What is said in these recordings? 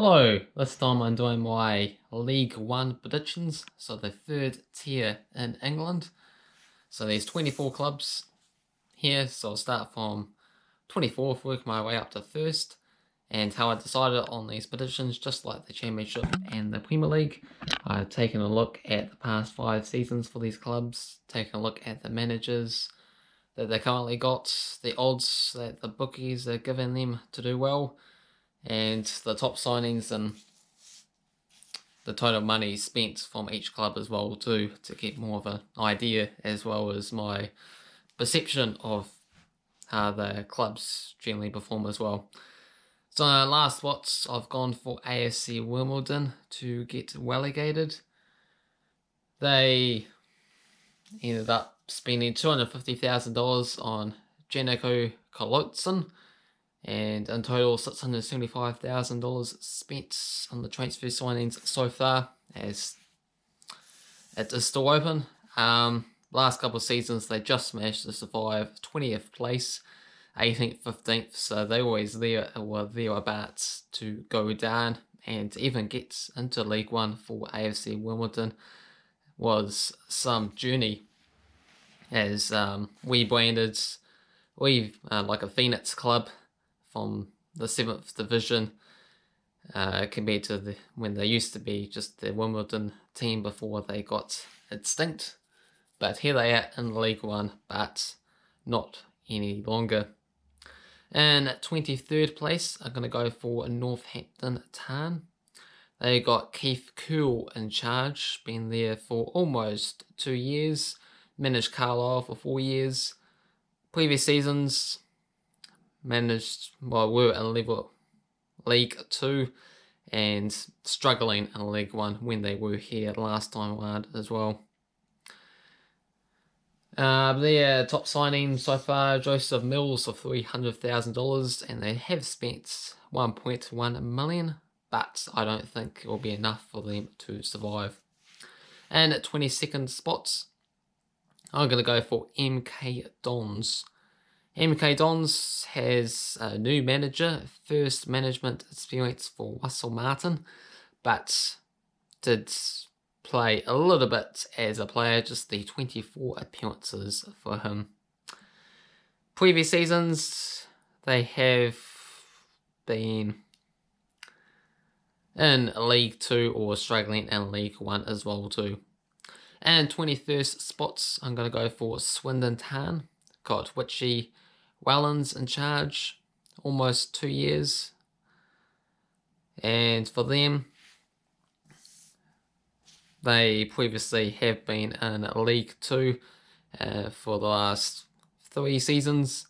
Hello, this time I'm doing my League One predictions, so the third tier in England. So there's 24 clubs here, so I'll start from 24th, work my way up to first. And how I decided on these predictions, just like the Championship and the Premier League, I've taken a look at the past 5 seasons for these clubs, taken a look at the managers that they currently got, the odds that the bookies are giving them to do well, and the top signings and the total money spent from each club as well too, to get more of an idea, as well as my perception of how the clubs generally perform as well. So last spots, I've gone for AFC Wimbledon to get relegated. They ended up spending $250,000 on Janko Kolotson, and in total $675,000 spent on the transfer signings so far, as it is still open. Last couple of seasons they just managed to survive 20th place, 18th, 15th, so they always there or thereabouts to go down, and even get into League One for AFC Wimbledon was some journey, as we like a Phoenix club from the 7th division, compared to when they used to be just the Wimbledon team before they got extinct. But here they are in League One, but not any longer. In 23rd place, I'm going to go for Northampton Town. They got Keith Crewe in charge, been there for almost 2 years, managed Carlisle for 4 years. Previous seasons, were in League 2 and struggling in League 1 when they were here last time around as well. Their top signing so far, Joseph Mills, for $300,000, and they have spent $1.1 million, but I don't think it will be enough for them to survive. And at 22nd spots, I'm going to go for MK Dons. MK Dons has a new manager, first management experience for Russell Martin, but did play a little bit as a player, just the 24 appearances for him. Previous seasons, they have been in League 2 or struggling in League 1 as well too. And 21st spots, I'm going to go for Swindon Town. Got Richie Wellens in charge, almost 2 years. And for them, they previously have been in League 2 for the last 3 seasons,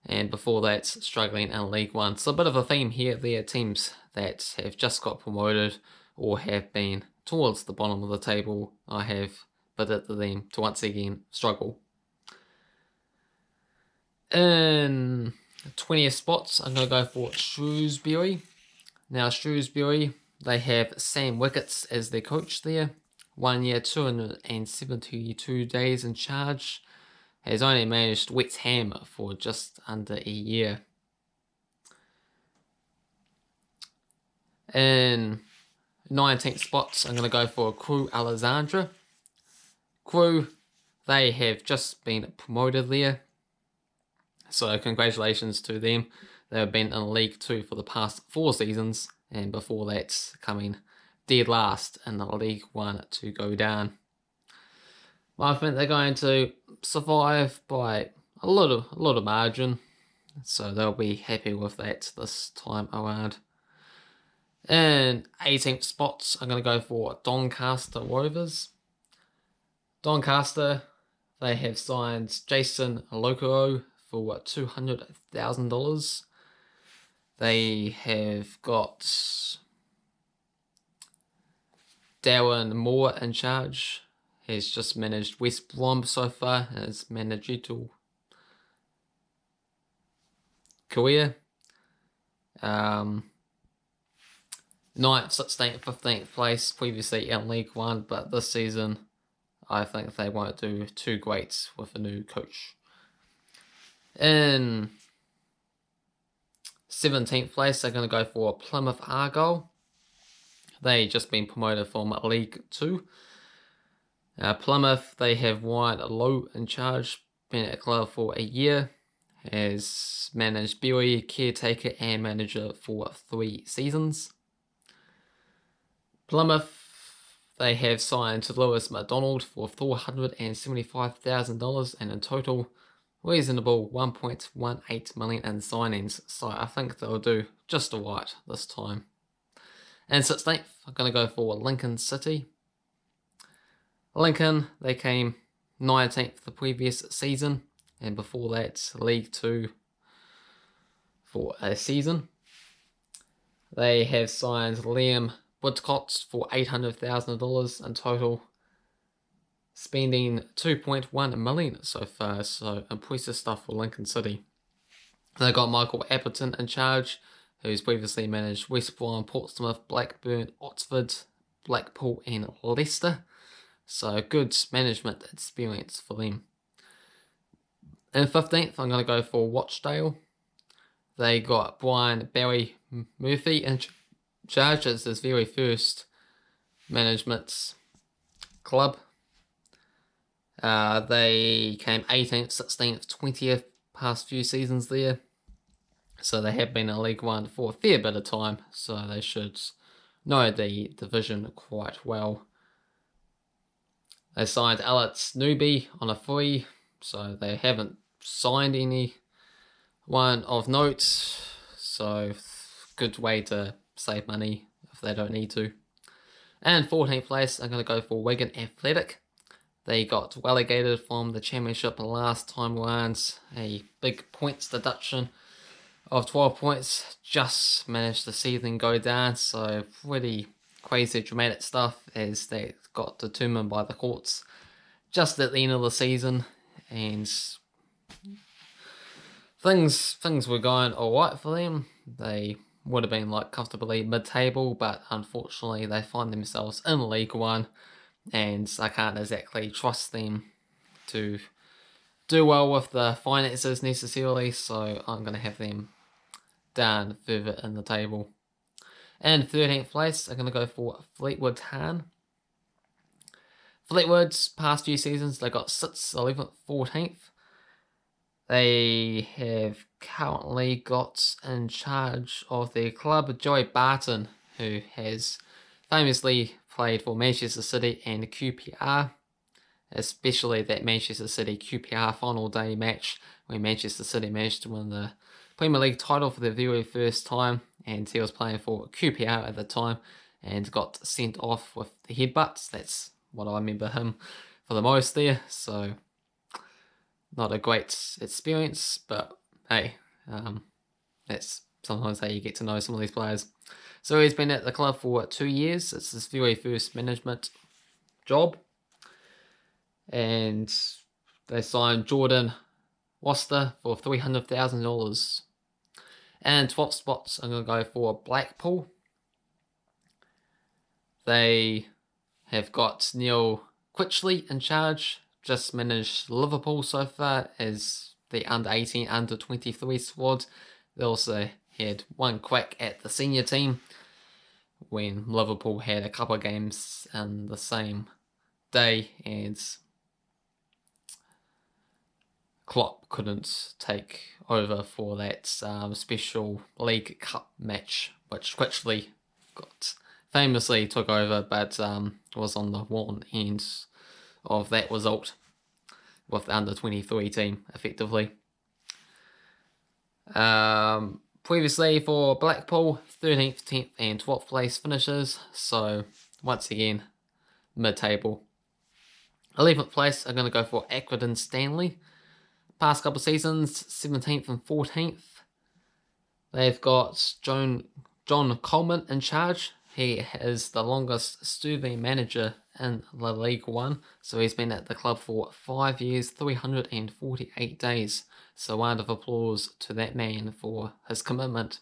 and before that struggling in League 1. So a bit of a theme here. There are teams that have just got promoted or have been towards the bottom of the table. I have predicted them to once again struggle. In 20th spots, I'm going to go for Shrewsbury. Now Shrewsbury, they have Sam Wickets as their coach there. 1 year, 272 days in charge. Has only managed West Ham for just under a year. In 19th spots, I'm going to go for Crewe Alexandra. Crewe, they have just been promoted there, so congratulations to them. They have been in League 2 for the past 4 seasons, and before that coming dead last in the League 1 to go down. I think they're going to survive by a lot of margin, so they'll be happy with that this time around. In 18th spots, I'm going to go for Doncaster Rovers. Doncaster, they have signed Jason Lokoro for $200,000. They have got Darren Moore in charge. He's just managed West Brom so far in his managerial career. 9th, 16th, 15th place previously in League 1, but this season I think they won't do too great with a new coach. In 17th place, they're going to go for Plymouth Argyle. They just been promoted from League 2. Plymouth, they have Wyatt Lowe in charge, been at the club for a year, has managed Berry, caretaker and manager for 3 seasons. Plymouth, they have signed Lewis McDonald for $475,000 and in total reasonable $1.18 million in signings, so I think they'll do just alright this time. And 16th, I'm going to go for Lincoln City. Lincoln, they came 19th the previous season, and before that, League 2 for a season. They have signed Liam Woodcott for $800,000 in total, spending $2.1 million so far, so impressive stuff for Lincoln City. They got Michael Appleton in charge, who's previously managed West Brom, Portsmouth, Blackburn, Oxford, Blackpool and Leicester. So good management experience for them. In 15th, I'm going to go for Rochdale. They got Brian Barry Murphy in charge as his very first management club. They came 18th, 16th, 20th past few seasons there. So they have been in League 1 for a fair bit of time, so they should know the division quite well. They signed Alex Newby on a free, so they haven't signed anyone of note, so good way to save money if they don't need to. And 14th place, I'm going to go for Wigan Athletic. They got relegated from the Championship last time round, a big points deduction of 12 points, just managed to see them go down, so pretty crazy dramatic stuff as they got determined by the courts just at the end of the season, and things were going alright for them. They would have been like comfortably mid-table, but unfortunately they find themselves in League 1, and I can't exactly trust them to do well with the finances necessarily, so I'm going to have them down further in the table. And 13th place, I'm going to go for Fleetwood Town. Fleetwood's past few seasons, they got 6th, 11th, 14th. They have currently got in charge of their club Joey Barton, who has famously played for Manchester City and QPR, especially that Manchester City QPR final day match where Manchester City managed to win the Premier League title for the very first time, and he was playing for QPR at the time and got sent off with the headbutts. That's what I remember him for the most there, so not a great experience, but hey, that's sometimes how you get to know some of these players. So he's been at the club for 2 years. It's his very first management job, and they signed Jordan Worcester for $300,000. And 12th spots, I'm going to go for Blackpool. They have got Neil Quitchley in charge, just managed Liverpool so far as the under-18, under-23 squad. They also had one crack at the senior team when Liverpool had a couple of games in the same day, and Klopp couldn't take over for that special League Cup match, which Quitchley famously took over, but was on the wrong end of that result with the under-23 team, effectively. Previously for Blackpool, 13th, 10th and 12th place finishes, so once again, mid-table. 11th place, I'm going to go for Accrington Stanley. Past couple of seasons, 17th and 14th. They've got John Coleman in charge. He is the longest serving manager in the League 1, so he's been at the club for 5 years, 348 days. So round of applause to that man for his commitment.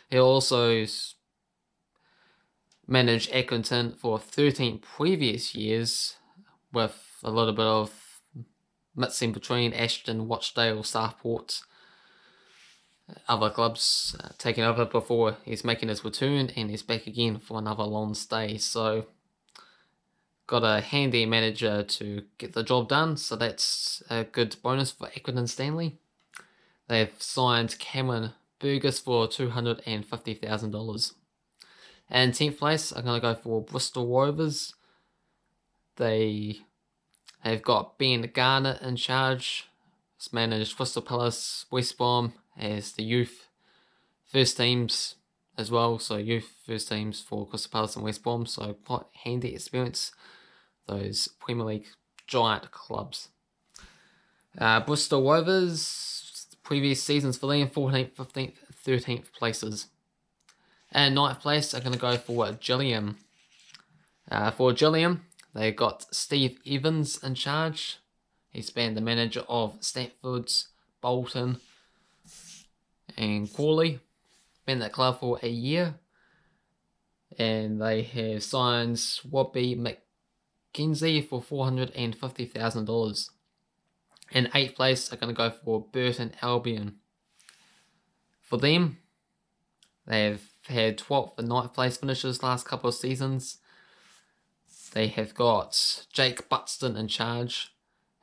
He also managed Accrington for 13 previous years, with a little bit of mixing between Ashton, Rochdale, Southport. other clubs taking over before he's making his return, and he's back again for another long stay. So got a handy manager to get the job done, so that's a good bonus for Accrington Stanley. They've signed Cameron Burgess for $250,000. And 10th place, I'm going to go for Bristol Rovers. They have got Ben Garner in charge. He's managed Crystal Palace, West Brom as the youth first teams as well. So youth first teams for Crystal Palace and West Brom. So quite handy experience, those Premier League giant clubs. Bristol Rovers, previous seasons for them, 14th, 15th, 13th places. And 9th place, I'm going to go for Gillingham. For Gillingham, they got Steve Evans in charge. He's been the manager of Stamford's, Bolton, and Crawley. Been at the club for a year. And they have signed Robbie McKenzie for $450,000. In 8th place, I'm going to go for Burton Albion. For them, they've had 12th and 9th place finishes last couple of seasons. They have got Jake Buxton in charge,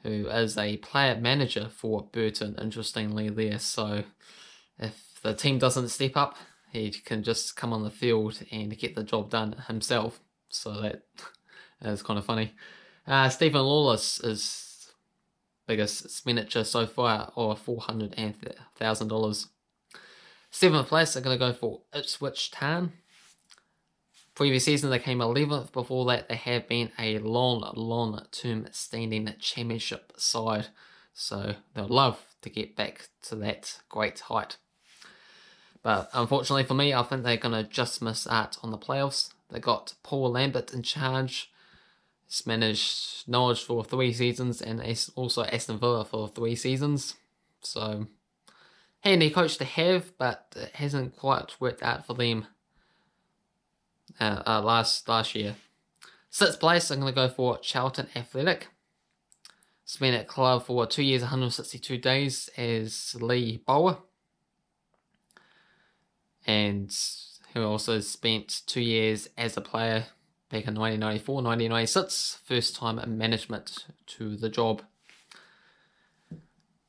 who is a player manager for Burton, interestingly there. So if the team doesn't step up, he can just come on the field and get the job done himself. So that is kind of funny. Stephen Lawless is biggest expenditure so far, or $400,000. 7th place, I'm going to go for Ipswich Town. Previous season, they came 11th. Before that, they have been a long-term standing championship side. So they'll love to get back to that great height. But unfortunately for me, I think they're going to just miss out on the playoffs. They got Paul Lambert in charge. He's managed Norwich for 3 seasons and also Aston Villa for 3 seasons. So handy coach to have, but it hasn't quite worked out for them last year. 6th place, I'm going to go for Charlton Athletic. He's been at club for 2 years, 162 days as Lee Bowler. And he also spent 2 years as a player back in 1994, 1996. First time in management to the job.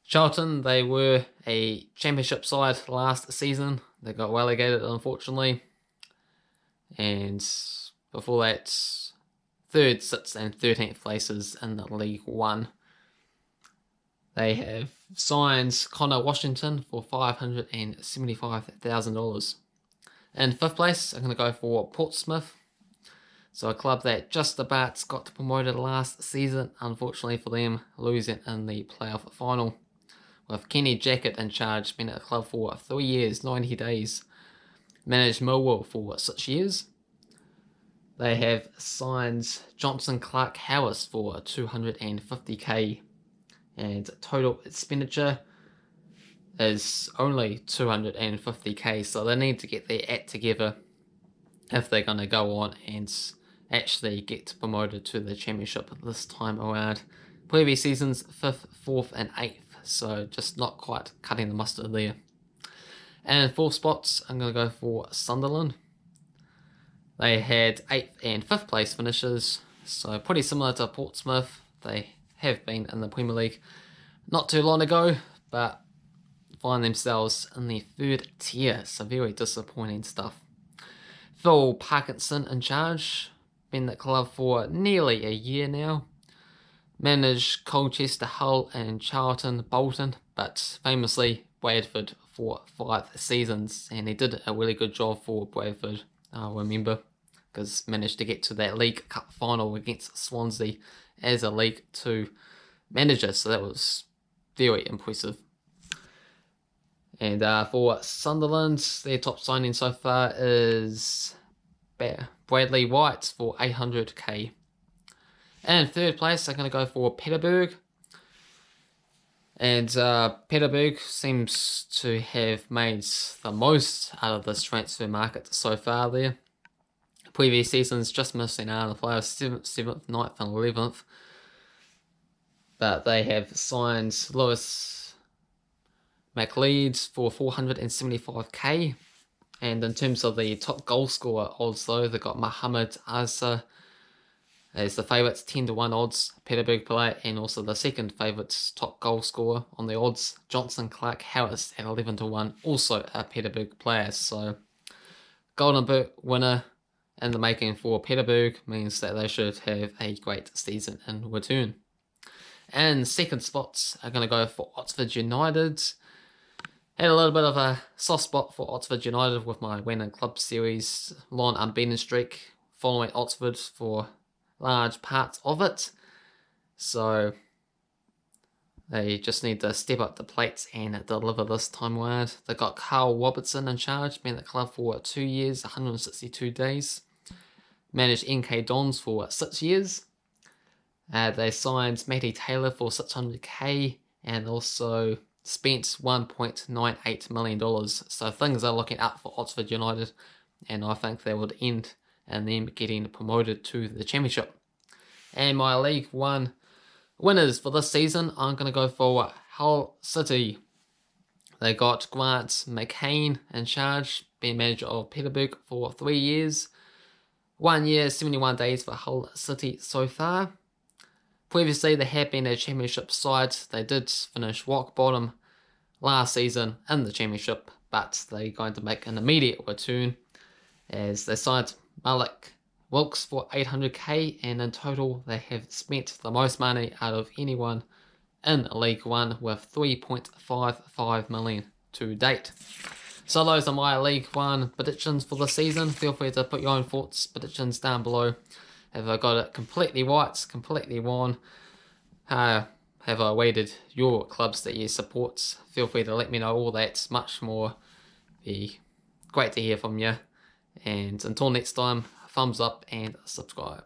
Charlton, they were a championship side last season. They got relegated, unfortunately. And before that, 3rd, 6th and 13th places in the League One. They have signed Connor Washington for $575,000. In 5th place, I'm going to go for Portsmouth. So a club that just about got promoted last season, unfortunately for them, losing in the playoff final. With Kenny Jackett in charge, been at the club for 3 years, 90 days. Managed Millwall for 6 years. They have signed Johnson Clark Harris for $250,000. And total expenditure is only $250,000. So they need to get their act together if they're going to go on and actually get promoted to the championship this time around. Previous seasons, 5th, 4th and 8th. So just not quite cutting the mustard there. And 4th spots, I'm going to go for Sunderland. They had 8th and 5th place finishes, so pretty similar to Portsmouth. They have been in the Premier League not too long ago, but find themselves in the 3rd tier, so very disappointing stuff. Phil Parkinson in charge, been at the club for nearly a year now. Managed Colchester, Hull and Charlton, Bolton, but famously Bradford for 5 seasons, and he did a really good job for Bradford, I remember, because managed to get to that League Cup final against Swansea as a League 2 manager, so that was very impressive. And for Sunderland, their top signing so far is Bradley White for $800,000. And 3rd place, I'm going to go for Peterborough. And Peterborough seems to have made the most out of this transfer market so far there. Previous seasons just missing out on the playoffs, 7th, 9th and 11th. But they have signed Lewis McLeod for 475k. And in terms of the top goal scorer odds though, they've got Mohamed Asa as the favourites, 10-1 odds, Peterborough player, and also the second favourites top goal scorer on the odds, Johnson Clark Harris at 11-1, also a Peterborough player. So Golden Boot winner in the making for Peterborough means that they should have a great season in return. And second spots are going to go for Oxford United. Had a little bit of a soft spot for Oxford United with my win in club series long unbeaten streak, following Oxford for large parts of it. So they just need to step up the plates and deliver this time around. They've got Carl Robertson in charge, been at the club for 2 years, 162 days. Managed NK Dons for 6 years. They signed Matty Taylor for 600k and also spent $1.98 million. So things are looking up for Oxford United, and I think they would end in them getting promoted to the Championship. And my League One winners for this season, I'm going to go for Hull City. They got Grant McCain in charge, being manager of Peterborough for 3 years. 1 year, 71 days for Hull City so far. Previously, they had been a Championship side. They did finish rock bottom last season in the Championship, but they're going to make an immediate return as they signed Malik Wilkes for 800k, and in total they have spent the most money out of anyone in League One with 3.55 million to date. So those are my League One predictions for this season. Feel free to put your own thoughts, predictions down below. Have I got it completely right, completely wrong? Have I weighted your clubs that you support? Feel free to let me know all that, much more. Be great to hear from you. And until next time, thumbs up and subscribe.